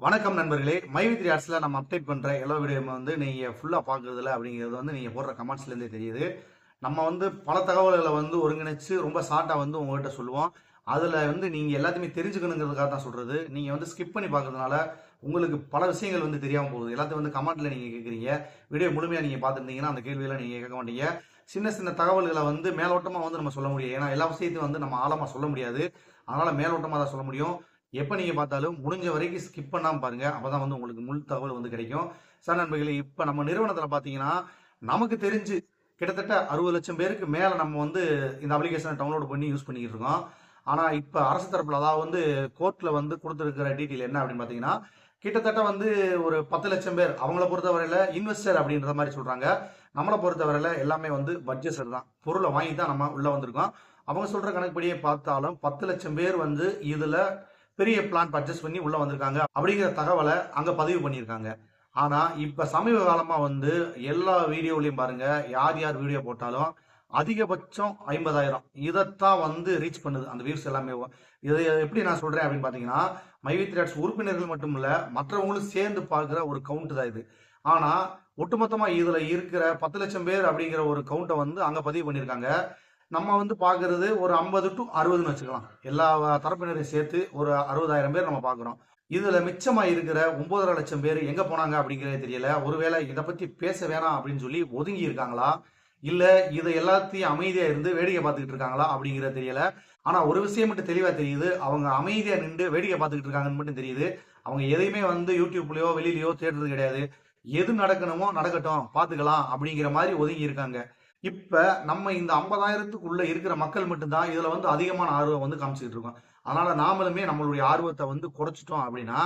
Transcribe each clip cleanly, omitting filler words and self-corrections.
வணக்கம் நண்பர்களே. மைவித்ரி ஆர்ட்ஸ்ல நம்ம அப்டேட் பண்ற எல்லா வீடியோவும் வந்து நீங்க ஃபுல்லா பாக்குறதுல அப்படிங்கிறது வந்து நீங்க போடுற கமெண்ட்ஸ்ல இருந்தே தெரியுது. நம்ம வந்து பல தகவல்களை வந்து ஒருங்கிணைச்சு ரொம்ப ஷார்ட்டா வந்து உங்ககிட்ட சொல்லுவோம். அதுல வந்து நீங்க எல்லாத்தையுமே தெரிஞ்சுக்கணுங்கிறதுக்காக தான் சொல்றது. நீங்க வந்து ஸ்கிப் பண்ணி பார்க்கறதுனால உங்களுக்கு பல விஷயங்கள் வந்து தெரியாம போகுது. எல்லாத்தையும் வந்து கமெண்ட்ல நீங்க கேட்குறீங்க. வீடியோ முழுமையா நீங்க பார்த்துருந்தீங்கன்னா அந்த கேள்வியெல்லாம் நீங்க கேட்க மாட்டீங்க. சின்ன சின்ன தகவல்களை வந்து மேலோட்டமா வந்து நம்ம சொல்ல முடியும். ஏன்னா எல்லா விஷயத்தையும் வந்து நம்ம ஆழமா சொல்ல முடியாது. அதனால மேலோட்டமா தான் சொல்ல முடியும். எப்ப நீங்க பார்த்தாலும் முடிஞ்ச வரைக்கும் ஸ்கிப் பண்ணாம பாருங்க. அப்பதான் வந்து உங்களுக்கு முழு தகவல் வந்து கிடைக்கும். சார் நண்பர்களே, இப்ப நம்ம நிறுவனத்துல பாத்தீங்கன்னா, நமக்கு தெரிஞ்சு கிட்டத்தட்ட 60 லட்சம் பேருக்கு மேல நம்ம வந்து இந்த அப்ளிகேஷனை டவுன்லோட் பண்ணி யூஸ் பண்ணிக்கிட்டு இருக்கோம். ஆனா இப்ப அரசு தரப்புல அதாவது வந்து கோர்ட்ல வந்து கொடுத்திருக்கிற டீட்டெயில் என்ன அப்படின்னு பாத்தீங்கன்னா, கிட்டத்தட்ட வந்து ஒரு 10 லட்சம் பேர் அவங்கள பொறுத்தவரையில இன்வெஸ்டர் அப்படின்ற மாதிரி சொல்றாங்க. நம்மளை பொறுத்தவரையில எல்லாமே வந்து பட்ஜெட் தான். பொருளை வாங்கி தான் நம்ம உள்ள வந்திருக்கோம். அவங்க சொல்ற கணக்குப்படியே பார்த்தாலும் 10 லட்சம் பேர் வந்து இதுல பெரிய பிளான் பர்ச்சேஸ் பண்ணி உள்ள வந்திருக்காங்க அப்படிங்கிற தகவலை அங்க பதிவு பண்ணியிருக்காங்க. ஆனா இப்ப சமீப காலமா வந்து எல்லா வீடியோலயும் பாருங்க, யார் யார் வீடியோ போட்டாலும் அதிகபட்சம் 50,000 இதைத்தான் வந்து ரீச் பண்ணுது அந்த வியூஸ் எல்லாமே. இதை எப்படி நான் சொல்றேன் அப்படின்னு பாத்தீங்கன்னா, மைவி த்ரெட்ஸ் உறுப்பினர்கள் மட்டும் இல்ல, மற்றவங்களும் சேர்ந்து பார்க்கிற ஒரு கவுண்ட் தான் இது. ஆனா ஒட்டுமொத்தமா இதுல இருக்கிற 10 லட்சம் பேர் அப்படிங்கிற ஒரு கவுண்டை வந்து அங்க பதிவு பண்ணியிருக்காங்க. நம்ம வந்து பார்க்கறது ஒரு 50 டு 60ன்னு வச்சுக்கலாம். எல்லா தரப்பினரையும் சேர்த்து ஒரு 60,000 பேர் நம்ம பார்க்குறோம். இதுல மிச்சமா இருக்கிற 9,500,000 பேர் எங்க போனாங்க அப்படிங்கிறதே தெரியல. ஒருவேளை இத பத்தி பேச வேணாம் அப்படின்னு சொல்லி ஒதுங்கி இருக்காங்களா? இல்ல இத எல்லாத்தையும் அமைதியா இருந்து வேடிக்கை பார்த்துக்கிட்டு இருக்காங்களா அப்படிங்கிறது தெரியல. ஆனா ஒரு விஷயம் மட்டும் தெளிவா தெரியுது. அவங்க அமைதியா நின்று வேடிக்கை பார்த்துக்கிட்டு இருக்காங்கன்னு மட்டும் தெரியுது. அவங்க எதையுமே வந்து யூடியூப்லயோ வெளியிலயோ தேடுறது கிடையாது. எது நடக்கணுமோ நடக்கட்டும் பார்த்துக்கலாம் அப்படிங்கிற மாதிரி ஒதுங்கி இருக்காங்க. இப்ப நம்ம இந்த 50,000த்துக்குள்ள இருக்கிற மக்கள் மட்டும்தான் இதுல வந்து அதிகமான ஆர்வம் வந்து காமிச்சுக்கிட்டு இருக்கோம். அதனால நாமளுமே நம்மளுடைய ஆர்வத்தை வந்து குறைச்சிட்டோம் அப்படின்னா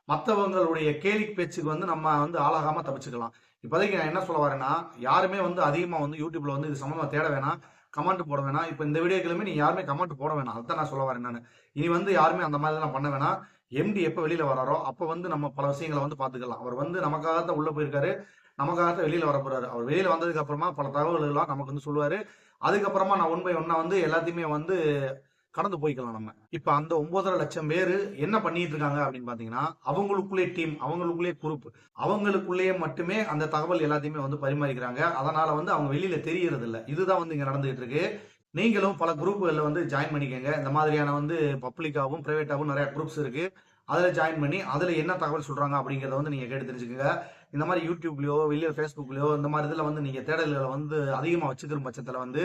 மற்றவங்களுடைய கேலி பேச்சுக்கு வந்து நம்ம வந்து ஆளாகாம தப்பிச்சுக்கலாம். இப்போதைக்கு நான் என்ன சொல்ல வரேன்னா, யாருமே வந்து அதிகமா வந்து யூடியூப்ல வந்து இது சம்பந்தமா தேட வேணாம், கமெண்ட் போட வேணாம். இப்ப இந்த வீடியோக்களுமே நீ யாருமே கமெண்ட் போட வேணாம். அதான் நான் சொல்ல வரேன் நானு. இனி வந்து யாருமே அந்த மாதிரிலாம் பண்ண வேணாம். எம்டி எப்ப வெளியில வராரோ அப்ப வந்து நம்ம பல விஷயங்களை வந்து பாத்துக்கலாம். அவர் வந்து நமக்காக தான் உள்ள போயிருக்காரு. நமக்காக தான் வெளியில வர போறாரு. அவர் வெளியில வந்ததுக்கு அப்புறமா பல தகவல்கள்லாம் நமக்கு வந்து சொல்லுவாரு. அதுக்கப்புறமா நான் ஒன் பை ஒன்னா வந்து எல்லாத்தையுமே வந்து கடந்து போய்க்கலாம் நம்ம. இப்ப அந்த 9,500,000 பேரு என்ன பண்ணிட்டு இருக்காங்க அப்படின்னு பாத்தீங்கன்னா, அவங்களுக்குள்ளே டீம், அவங்களுக்குள்ளே குரூப், அவங்களுக்குள்ளேயே மட்டுமே அந்த தகவல் எல்லாத்தையுமே வந்து பரிமாறிக்கிறாங்க. அதனால வந்து அவங்க வெளியில தெரியறது இல்ல. இதுதான் வந்து இங்க நடந்துகிட்டு இருக்கு. நீங்களும் பல குரூப்புகள்ல வந்து ஜாயின் பண்ணிக்கங்க. இந்த மாதிரியான வந்து பப்ளிக்காவும் பிரைவேட்டாவும் நிறைய குரூப்ஸ் இருக்கு. அதுல ஜாயின் பண்ணி அதுல என்ன தகவல் சொல்றாங்க அப்படிங்கறத வந்து நீங்க கேட்டு தெரிஞ்சுக்கங்க. இந்த மாதிரி யூடியூப்லயோ வெளியே ஃபேஸ்புக்லயோ இந்த மாதிரி இதுல வந்து நீங்க தேடல்களை வந்து அதிகமா வச்சுக்கிற பட்சத்துல வந்து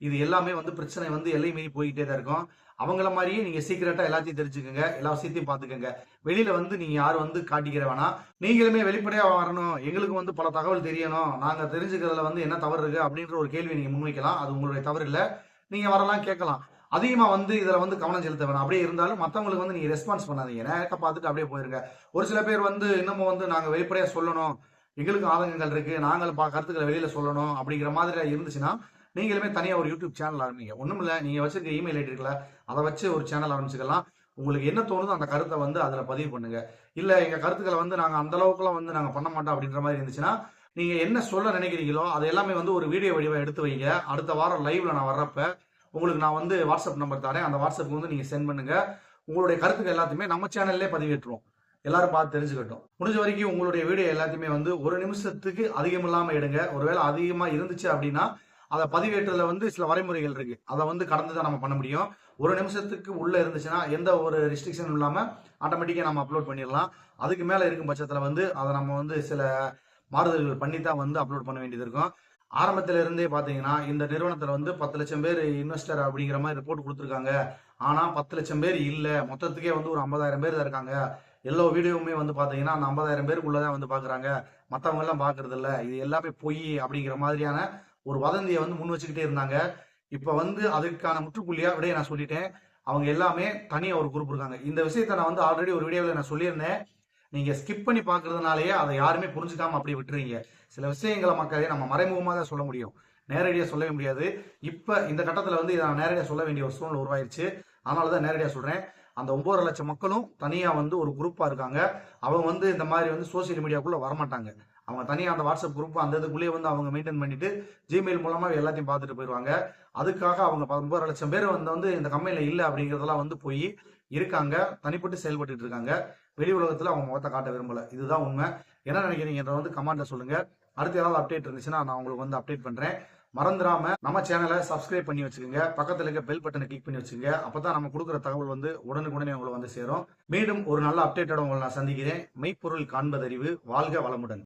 இது எல்லாமே வந்து பிரச்சனை வந்து எல்லை மீறி போய்கிட்டே தான் இருக்கும். அவங்கள மாதிரியே நீங்க சீக்கிரட்டா எல்லாத்தையும் தெரிஞ்சுக்கங்க, எல்லா விஷயத்தையும் பாத்துக்கங்க. வெளியில வந்து நீங்க யாரும் வந்து காட்டிக்கிற வேணாம். நீங்களுமே வெளிப்படையா வரணும். எங்களுக்கு வந்து பல தகவல் தெரியணும். நாங்க தெரிஞ்சுக்கிறதுல வந்து என்ன தவறு இருக்கு அப்படின்ற ஒரு கேள்வி நீங்க முன்வைக்கலாம். அது உங்களுடைய தவறு இல்ல. நீங்க வரலாம், கேட்கலாம். அதிகமா வந்து இதுல வந்து கவனம் செலுத்த வேணாம். அப்படியே இருந்தாலும் மத்தவங்களுக்கு வந்து நீங்க ரெஸ்பான்ஸ் பண்ணாதீங்க. நேரத்தை பார்த்துட்டு அப்படியே போயிருங்க. ஒரு சில பேர் வந்து இன்னமும் வந்து நாங்க வெளிப்படையா சொல்லணும், எங்களுக்கு ஆதங்கங்கள் இருக்கு, நாங்கள் கருத்துக்களை வெளியில சொல்லணும் அப்படிங்கிற மாதிரி இருந்துச்சுன்னா நீங்களுமே தனியா ஒரு யூடியூப் சேனல் ஆரம்பிங்க. ஒண்ணும் இல்ல, நீங்க வச்சிருக்க இமெயில் ஐடி இருக்குல்ல, அதை வச்சு ஒரு சேனல் ஆரம்பிச்சுக்கலாம். உங்களுக்கு என்ன தோணுதோ அந்த கருத்தை வந்து அதுல பதிவு பண்ணுங்க. இல்ல எங்க கருத்துக்களை வந்து நாங்க அந்த அளவுக்குலாம் வந்து நாங்க பண்ண மாட்டோம் அப்படின்ற மாதிரி இருந்துச்சுன்னா, நீங்க என்ன சொல்ல நினைக்கிறீங்களோ அது எல்லாமே வந்து ஒரு வீடியோ வடிவா எடுத்து வைங்க. அடுத்த வாரம் லைவ்ல நான் வர்றப்ப உங்களுக்கு நான் வந்து வாட்ஸ்அப் நம்பர் தரேன். அந்த வாட்ஸ்அப்புக்கு வந்து நீங்க சென்ட் பண்ணுங்க. உங்களுடைய கருத்துக்கள் எல்லாத்தையுமே நம்ம சேனல்லே பதிவேற்றுவோம். எல்லாரும் பார்த்து தெரிஞ்சுக்கட்டும். முடிஞ்ச வரைக்கும் உங்களுடைய வீடியோ எல்லாத்தையுமே வந்து ஒரு நிமிஷத்துக்கு அதிகம் இல்லாம எடுங்க. ஒருவேளை அதிகமா இருந்துச்சு அப்படின்னா அதை பதிவேற்றதுல வந்து சில வரைமுறைகள் இருக்கு. அதை வந்து கடந்து தான் நம்ம பண்ண முடியும். ஒரு நிமிஷத்துக்கு உள்ள இருந்துச்சுன்னா எந்த ஒரு ரெஸ்ட்ரிக்ஷனும் இல்லாம ஆட்டோமேட்டிக்கா நம்ம அப்லோட் பண்ணிடலாம். அதுக்கு மேல இருக்கும் பட்சத்துல வந்து அதை நம்ம வந்து சில மாறுதல்கள் பண்ணி தான் வந்து அப்லோட் பண்ண வேண்டியது இருக்கும். ஆரம்பத்துல இருந்தே பாத்தீங்கன்னா இந்த நிறுவனத்துல வந்து 10 லட்சம் பேர் இன்வெஸ்டர் அப்படிங்கிற மாதிரி ரிப்போர்ட் கொடுத்துருக்காங்க. ஆனா 10 லட்சம் பேர் இல்ல, மொத்தத்துக்கே வந்து ஒரு 50,000 பேர் தான் இருக்காங்க. எல்லா வீடியோவுமே வந்து பாத்தீங்கன்னா அந்த 50,000 பேருக்குள்ளதான் வந்து பாக்குறாங்க, மத்தவங்க எல்லாம் பாக்குறது இல்ல, இது எல்லாமே பொய் அப்படிங்கிற மாதிரியான ஒரு வதந்தியை வந்து முன் வச்சுக்கிட்டே இருந்தாங்க. இப்ப வந்து அதுக்கான முற்றுப்புள்ளியா விடைய நான் சொல்லிட்டேன். அவங்க எல்லாமே தனியா ஒரு குரூப் இருக்காங்க. இந்த விஷயத்த நான் வந்து ஆல்ரெடி ஒரு வீடியோவில் நான் சொல்லியிருந்தேன். நீங்க ஸ்கிப் பண்ணி பாக்குறதுனாலயே அதை யாருமே புரிஞ்சுக்காம அப்படியே விட்டுறீங்க. சில விஷயங்களை மக்களே நம்ம மறைமுகமாக தான் சொல்ல முடியும், நேரடியா சொல்லவே முடியாது. இப்ப இந்த கட்டத்துல வந்து இதை நான் நேரடியா சொல்ல வேண்டிய ஒரு சூழ்நிலை உருவாயிருச்சு. அதனாலதான் நேரடியா சொல்றேன். அந்த 9,500,000 மக்களும் தனியா வந்து ஒரு குரூப்பா இருக்காங்க. அவங்க வந்து இந்த மாதிரி வந்து சோசியல் மீடியாக்குள்ள வரமாட்டாங்க. அவங்க தனியா அந்த வாட்ஸ்அப் குரூப் அந்த இதுக்குள்ளேயே வந்து அவங்க மெயின்டைன் பண்ணிட்டு ஜிமெயில் மூலமா எல்லாத்தையும் பார்த்துட்டு போயிடுவாங்க. அதுக்காக அவங்க 9,500,000 பேர் வந்து இந்த கம்பெனில இல்ல அப்படிங்கறதெல்லாம் வந்து போய் இருக்காங்க, தனிப்பட்டு செயல்பட்டு இருக்காங்க. வெளி உலகத்துல அவங்க முகத்தை காட்ட விரும்பல. இதுதான் உண்மை. என்ன நினைக்கிறீங்கன்றத வந்து கமெண்ட்ல சொல்லுங்க. அடுத்து ஏதாவது அப்டேட் இருந்துச்சுன்னா நான் உங்களுக்கு வந்து அப்டேட் பண்றேன். மறந்துடாம நம்ம சேனலை சப்ஸ்கிரைப் பண்ணி வச்சுக்கோங்க. பக்கத்துல இருக்க பெல் பட்டனை கிளிக் பண்ணி வச்சுக்கோங்க. அப்பதான் நம்ம கொடுக்குற தகவல் வந்து உடனுக்குடனே உங்களை வந்து சேரும். மீண்டும் ஒரு நல்ல அப்டேட்டோட உங்களை நான் சந்திக்கிறேன். மெய்ப்பொருள் காண்பதறிவு. வாழ்க வளமுடன்.